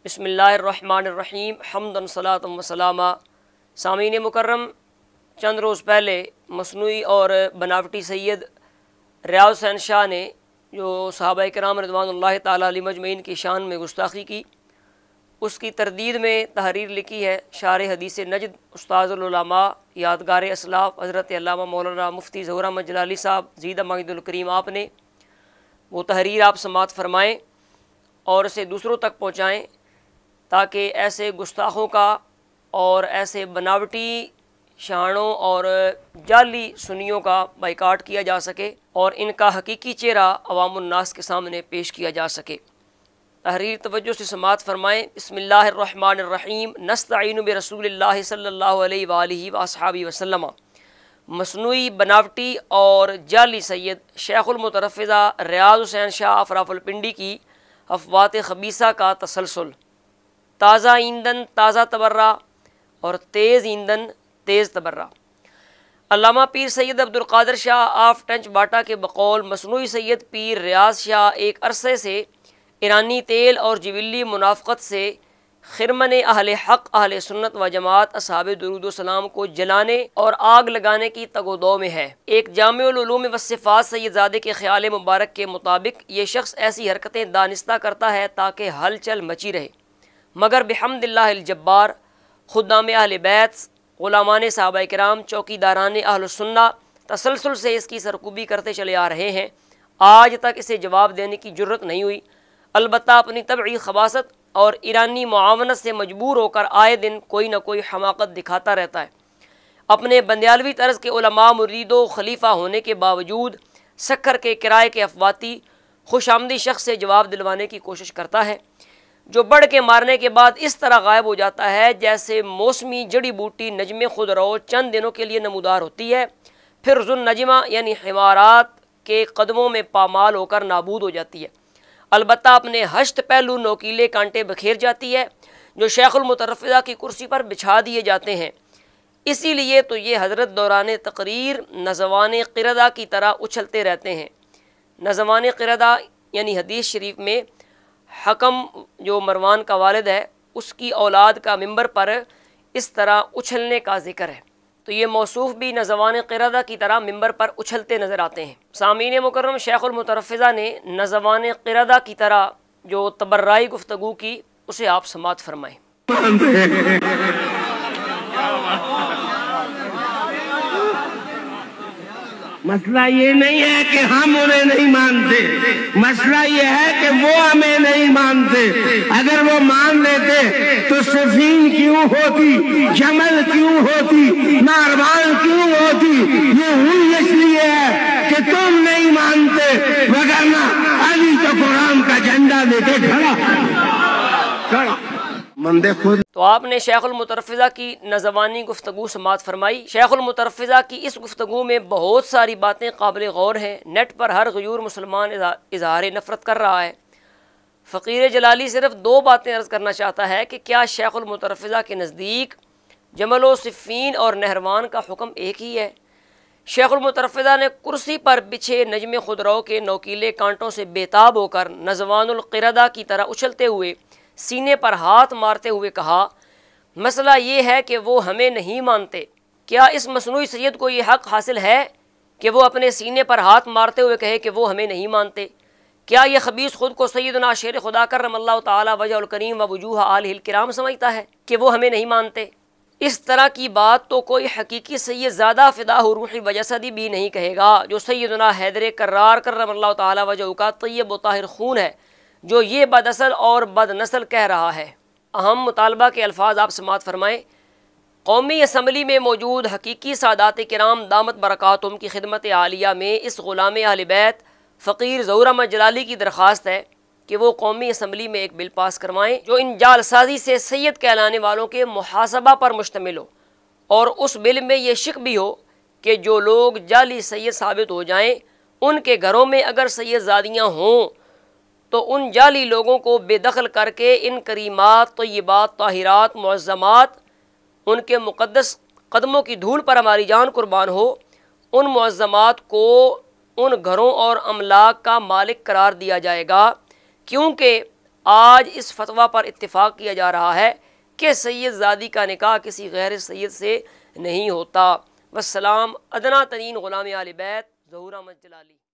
بسم اللہ الرحمن الرحیم حمدن صلاۃ وسلاما۔ سامعین مکرم، چند روز پہلے مصنوعی اور بناوٹی سید ریاض حسین شاہ نے جو صحابہ کرام رضوان اللہ تعالیٰ علیہ مجمعین کی شان میں گستاخی کی، اس کی تردید میں تحریر لکھی ہے شارح حدیث نجد استاذ العلماء یادگار اسلاف حضرت علامہ مولانا مفتی ظہور احمد جلالی صاحب زیدہ مجد الکریم آپ نے۔ وہ تحریر آپ سماعت فرمائیں اور اسے دوسروں تک پہنچائیں تاکہ ایسے گستاخوں کا اور ایسے بناوٹی شانوں اور جعلی سنیوں کا بائیکاٹ کیا جا سکے اور ان کا حقیقی چہرہ عوام الناس کے سامنے پیش کیا جا سکے۔ تحریر توجہ سے سماعت فرمائیں۔ بسم اللہ الرحمن الرحیم۔ نستعین برسول اللہ صلی اللہ علیہ وآلہ وصحبہ وسلم۔ مصنوعی، بناوٹی اور جعلی سید شیخ المترفزہ ریاض حسین شاہ راولپنڈی کی افوات خبیثہ کا تسلسل۔ تازہ ایندھن تازہ تبرہ اور تیز ایندھن تیز تبرہ۔ علامہ پیر سید عبد القادر شاہ آف ٹنچ باٹا کے بقول مصنوعی سید پیر ریاض شاہ ایک عرصے سے ایرانی تیل اور جبلی منافقت سے خرمن اہل حق اہل سنت و جماعت اصحاب درود و سلام کو جلانے اور آگ لگانے کی تگ و دو میں ہے۔ ایک جامع العلوم والصفات سید زادے کے خیال مبارک کے مطابق یہ شخص ایسی حرکتیں دانستہ کرتا ہے تاکہ ہلچل مچی رہے، مگر بحمد اللہ الجبار خدام اہل بیت، غلامان صحابہ کرام، چوکیداران اہل السنہ تسلسل سے اس کی سرکوبی کرتے چلے آ رہے ہیں۔ آج تک اسے جواب دینے کی جرت نہیں ہوئی، البتہ اپنی طبعی خباثت اور ایرانی معاونت سے مجبور ہو کر آئے دن کوئی نہ کوئی حماقت دکھاتا رہتا ہے۔ اپنے بندیالوی طرز کے علماء مرید و خلیفہ ہونے کے باوجود سکھر کے کرائے کے افواتی خوش آمدی شخص سے جواب دلوانے کی کوشش کرتا ہے، جو بڑھ کے مارنے کے بعد اس طرح غائب ہو جاتا ہے جیسے موسمی جڑی بوٹی نجم خضرو چند دنوں کے لیے نمودار ہوتی ہے، پھر ذو النجمہ یعنی حمارات کے قدموں میں پامال ہو کر نابود ہو جاتی ہے۔ البتہ اپنے ہشت پہلو نوکیلے کانٹے بکھیر جاتی ہے جو شیخ المترفزہ کی کرسی پر بچھا دیے جاتے ہیں۔ اسی لیے تو یہ حضرت دوران تقریر نذوان قردہ کی طرح اچھلتے رہتے ہیں۔ نذوان قردہ یعنی حدیث شریف میں حکم جو مروان کا والد ہے اس کی اولاد کا ممبر پر اس طرح اچھلنے کا ذکر ہے، تو یہ موصوف بھی نذوان قردہ کی طرح ممبر پر اچھلتے نظر آتے ہیں۔ سامعین مکرم، شیخ المترفزہ نے نذوان قردہ کی طرح جو تبرائی گفتگو کی اسے آپ سماعت فرمائیں۔ مسئلہ یہ نہیں ہے کہ ہم انہیں نہیں مانتے، مسئلہ یہ ہے کہ وہ ہمیں نہیں مانتے۔ اگر وہ مان لیتے تو سفین کیوں ہوتی، جمل کیوں ہوتی، ناروان کیوں ہوتی؟ یہ ہوئی اس لیے ہے کہ تم نہیں مانتے، وگرنہ علی تو قرآن کا جھنڈا لے کے کھڑا مندے خود۔ تو آپ نے شیخ المترفزہ کی نذوانی گفتگو سماعت فرمائی۔ شیخ المترفزہ کی اس گفتگو میں بہت ساری باتیں قابل غور ہیں۔ نیٹ پر ہر غیور مسلمان اظہار نفرت کر رہا ہے۔ فقیر جلالی صرف دو باتیں عرض کرنا چاہتا ہے کہ کیا شیخ المترفزہ کے نزدیک جمل و صفین اور نہروان کا حکم ایک ہی ہے؟ شیخ المترفزہ نے کرسی پر بچھے نجم خضرو کے نوکیلے کانٹوں سے بےتاب ہو کر نذوان القردہ کی طرح اچھلتے ہوئے سینے پر ہاتھ مارتے ہوئے کہا، مسئلہ یہ ہے کہ وہ ہمیں نہیں مانتے۔ کیا اس مصنوعی سید کو یہ حق حاصل ہے کہ وہ اپنے سینے پر ہاتھ مارتے ہوئے کہے کہ وہ ہمیں نہیں مانتے؟ کیا یہ خبیث خود کو سیدنا شیر خدا کرم اللہ تعالی وجہ الکریم و وجوہ آلہ الکرام سمجھتا ہے کہ وہ ہمیں نہیں مانتے؟ اس طرح کی بات تو کوئی حقیقی سید زادہ فداہ روحی و جسدی بھی نہیں کہے گا، جو سیدنا حیدر کرار کرم اللہ تعالی وجہ کا طیب و طاہر خون ہے، جو یہ بد اصل اور بد نسل کہہ رہا ہے۔ اہم مطالبہ کے الفاظ آپ سماعت فرمائیں۔ قومی اسمبلی میں موجود حقیقی سادات کرام دامت برکاتہم کی خدمت عالیہ میں اس غلام اہل بیت فقیر ظہور احمد جلالی کی درخواست ہے کہ وہ قومی اسمبلی میں ایک بل پاس کروائیں جو ان جعل سازی سے سید کہلانے والوں کے محاسبہ پر مشتمل ہو، اور اس بل میں یہ شک بھی ہو کہ جو لوگ جعلی سید ثابت ہو جائیں ان کے گھروں میں اگر سید زادیاں ہوں تو ان جعلی لوگوں کو بے دخل کر کے ان کریمات، طیبات، طاہرات، معظمات، ان کے مقدس قدموں کی دھول پر ہماری جان قربان ہو، ان معظمات کو ان گھروں اور املاک کا مالک قرار دیا جائے گا، کیونکہ آج اس فتویٰ پر اتفاق کیا جا رہا ہے کہ سید زادی کا نکاح کسی غیر سید سے نہیں ہوتا۔ والسلام ادنیٰ ترین غلام آل بیت ظہور احمد جلالی۔